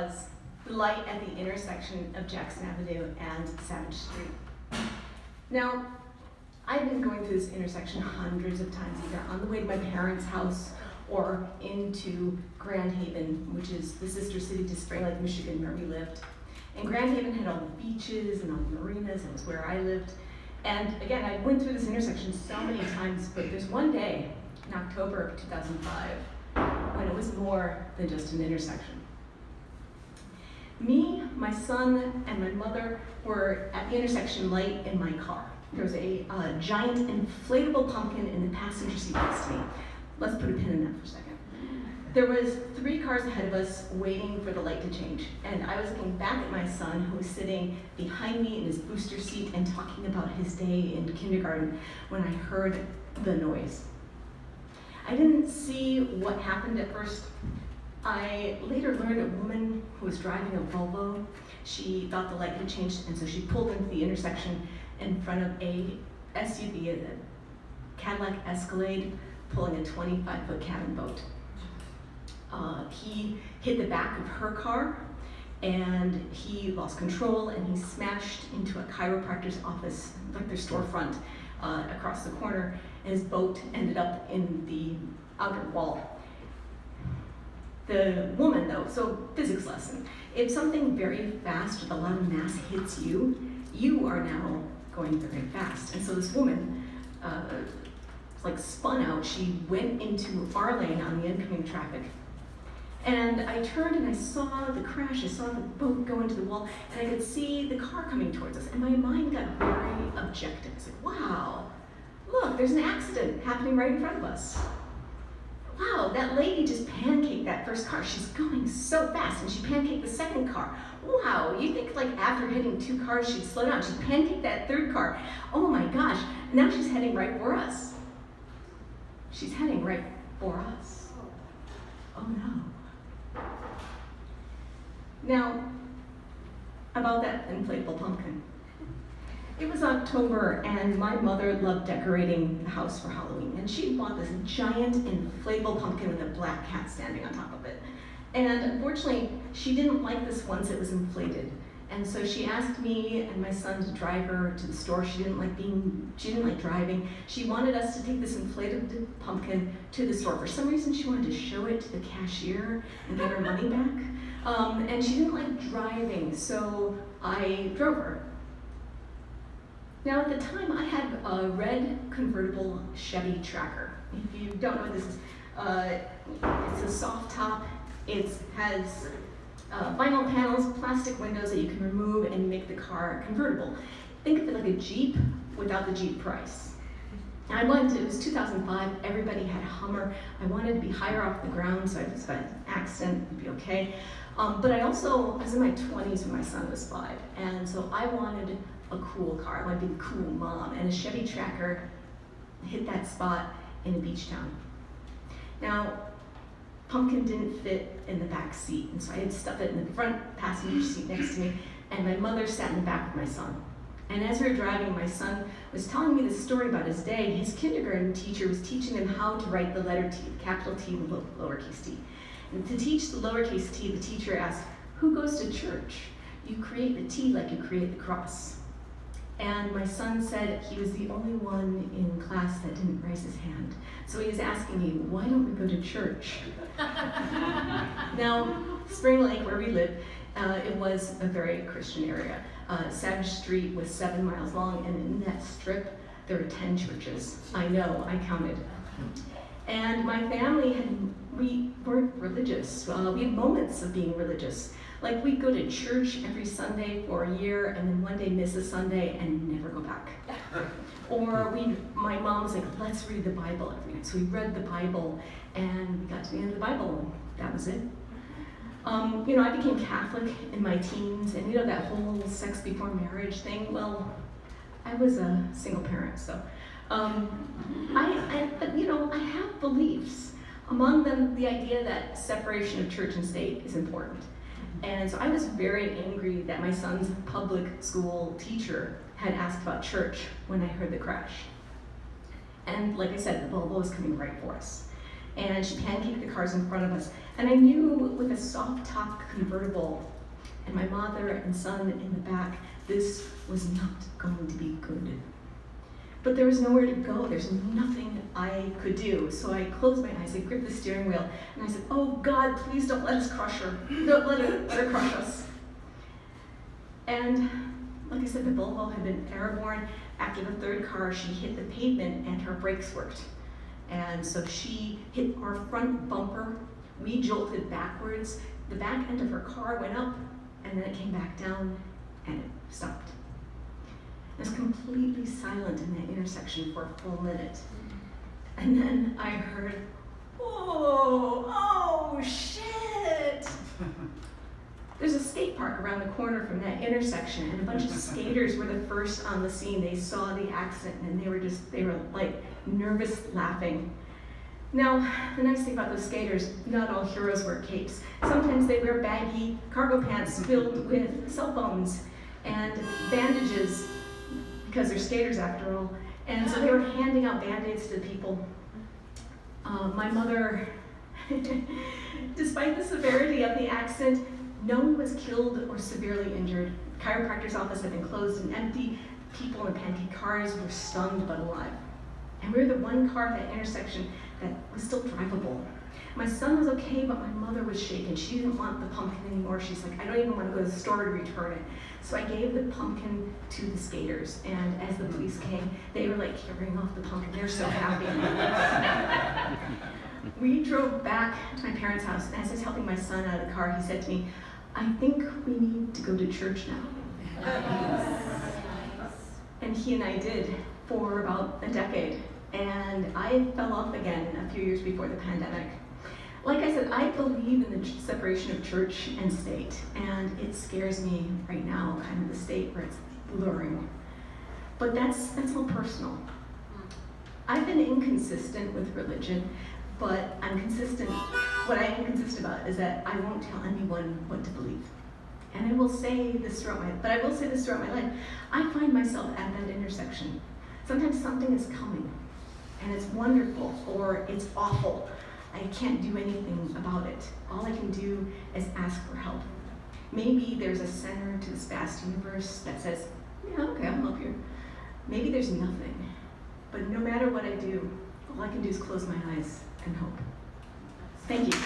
was the light at the intersection of Jackson Avenue and Savage Street. Now, I've been going through this intersection hundreds of times, either on the way to my parents' house or into Grand Haven, which is the sister city to Spring Lake, Michigan, where we lived. And Grand Haven had all the beaches and all the marinas, and it was where I lived. And again, I went through this intersection so many times, but there's one day in October of 2005 when it was more than just an intersection. Me, my son, and my mother were at the intersection light in my car. There was a giant inflatable pumpkin in the passenger seat next to me. Let's put a pin in that for a second. There was 3 cars ahead of us waiting for the light to change. And I was looking back at my son, who was sitting behind me in his booster seat and talking about his day in kindergarten when I heard the noise. I didn't see what happened at first. I later learned a woman who was driving a Volvo, she thought the light had changed, and so she pulled into the intersection in front of a SUV, a Cadillac Escalade, pulling a 25-foot cabin boat. He hit the back of her car, and he lost control, and he smashed into a chiropractor's office, like their storefront, across the corner, and his boat ended up in the outer wall. The woman, though, so physics lesson, if something very fast with a lot of mass hits you, you are now going very fast. And so this woman, spun out. She went into our lane on the incoming traffic. And I turned and I saw the crash, I saw the boat go into the wall, and I could see the car coming towards us, and my mind got very objective. It's like, wow, look, there's an accident happening right in front of us. Wow, that lady just pancaked that first car. She's going so fast, and she pancaked the second car. Wow, you think after hitting 2 cars, she'd slow down. She pancaked that third car. Oh my gosh, now she's heading right for us. She's heading right for us. Oh no. Now, about that inflatable pumpkin. It was October, and my mother loved decorating the house for Halloween, and she bought this giant inflatable pumpkin with a black cat standing on top of it. And unfortunately, she didn't like this once it was inflated. And so she asked me and my son to drive her to the store. She didn't like driving. She wanted us to take this inflated pumpkin to the store. For some reason, she wanted to show it to the cashier and get her money back. And she didn't like driving, so I drove her. Now, at the time, I had a red convertible Chevy Tracker. If you don't know what this is, it's a soft top. It has vinyl panels, plastic windows that you can remove and make the car convertible. Think of it like a Jeep without the Jeep price. And it was 2005, everybody had a Hummer. I wanted to be higher off the ground, so if I had an accident, it'd be okay. But I was in my 20s when my son was 5, and so I wanted a cool car. I wanted to be a cool mom, and a Chevy Tracker hit that spot in a beach town. Now, pumpkin didn't fit in the back seat, and so I had to stuff it in the front passenger seat next to me, and my mother sat in the back with my son. And as we were driving, my son was telling me this story about his day. His kindergarten teacher was teaching him how to write the letter T, the capital T and the lowercase t. And to teach the lowercase t, the teacher asked, who goes to church? You create the T like you create the cross. And my son said he was the only one in class that didn't raise his hand. So he was asking me, why don't we go to church? Now, Spring Lake, where we live, it was a very Christian area. Savage Street was 7 miles long, and in that strip, there were 10 churches. I know, I counted. And my family we weren't religious. We had moments of being religious. Like, we'd go to church every Sunday for a year, and then one day miss a Sunday and never go back. Or my mom was like, let's read the Bible every night. So we read the Bible, and we got to the end of the Bible, and that was it. I became Catholic in my teens, and that whole sex before marriage thing, well, I was a single parent, so. I have beliefs. Among them, the idea that separation of church and state is important. And so I was very angry that my son's public school teacher had asked about church when I heard the crash. And like I said, the Volvo was coming right for us. and she pancaked the cars in front of us. And I knew with a soft top convertible and my mother and son in the back, this was not going to be good. But there was nowhere to go. There's nothing I could do. So I closed my eyes, I gripped the steering wheel, and I said, oh God, please don't let us crush her. Don't let her crush us. And like I said, the Volvo had been airborne. After the third car, she hit the pavement and her brakes worked. And so she hit our front bumper. We jolted backwards. The back end of her car went up, and then it came back down, and it stopped. It was completely silent in that intersection for a full minute. And then I heard, oh shit! There's a skate park around the corner from that intersection, and a bunch of skaters were the first on the scene. They saw the accident, and they were like nervous laughing. Now, the nice thing about those skaters, not all heroes wear capes. Sometimes they wear baggy cargo pants filled with cell phones and bandages, because they're skaters after all. And so they were handing out Band-Aids to the people. My mother, despite the severity of the accident, no one was killed or severely injured. The chiropractor's office had been closed and empty. People in the pancake cars were stunned but alive. And we were the one car at that intersection that was still drivable. My son was okay, but my mother was shaken. She didn't want the pumpkin anymore. She's like, I don't even want to go to the store to return it. So I gave the pumpkin to the skaters, and as the police came, they were like carrying off the pumpkin. They were so happy. We drove back to my parents' house, and as I was helping my son out of the car, he said to me, I think we need to go to church now. And he and I did for about a decade. And I fell off again a few years before the pandemic. Like I said, I believe in the separation of church and state, and it scares me right now, kind of the state where it's luring. But that's all personal. I've been inconsistent with religion, but I'm consistent. What I am consistent about is that I won't tell anyone what to believe. And I will say this throughout my life. I find myself at that intersection. Sometimes something is coming, and it's wonderful, or it's awful. I can't do anything about it. All I can do is ask for help. Maybe there's a center to this vast universe that says, yeah, okay, I'll help you. Maybe there's nothing. But no matter what I do, all I can do is close my eyes and hope. Thank you.